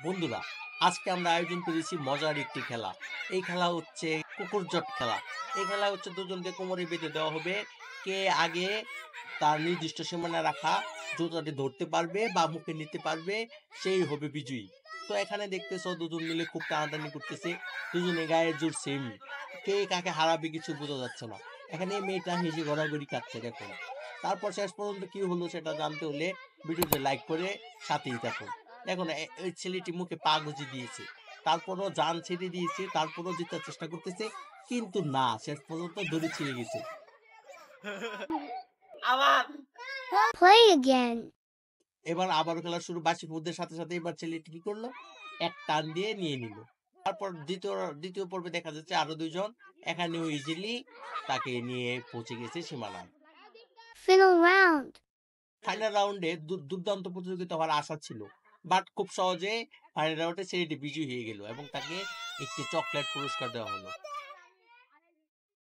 বন্ধুরা, আজকে আমরা আয়োজন করেছি মজার একটি খেলা। এই খেলা হচ্ছে কুকুর জট খেলা। এই খেলা হচ্ছে দুজনকে কোমরে বেঁধে দেওয়া হবে। কে আগে তার নির্দিষ্ট সীমানা রাখা জুতাটি ধরতে পারবে বা মুখে নিতে পারবে, সেই হবে বিজয়ী। তো এখানে দেখতেছো দুজন মিলে খুব টানাটানি করতেছে। দুজনে গায়ের জোর সেম। কে কাকে হারাবে কিছু বোঝা যাচ্ছে না। এখানে মেয়েটা হেসে ঘোরাঘুরি কাটছে দেখুন। তারপর শেষ পর্যন্ত কি হলো সেটা জানতে হলে ভিডিওতে লাইক করে সাথেই থাকুন। দেখুন ওই ছেলেটি মুখে পা গুঁজে দিয়েছে, তারপরও জান ছেড়ে দিয়েছে, তারপরও জেতার চেষ্টা করতেছে, কিন্তু না, শেষ পর্যন্ত দড়ি ছিঁড়ে গেছে। Play again. এবার আবারও খেলা শুরু। বাসি ফুদের সাথে সাথে এবার ছেলেটি কি করলো, এক টান দিয়ে নিয়ে নিল। তারপর দ্বিতীয় পর্বে দেখা যাচ্ছে আরো দুইজন এখানেও ইজিলি তাকে নিয়ে পৌঁছে গেছে সীমানায়। Final round. ফাইনাল রাউন্ডে দুর্দান্ত প্রতিযোগিতা হওয়ার আশা ছিল, বাট খুব সহজে ফাইনাল রাউন্ডে ছেলেটি বিজয়ী হয়ে গেল এবং তাকে একটি চকলেট পুরস্কার দেওয়া হলো।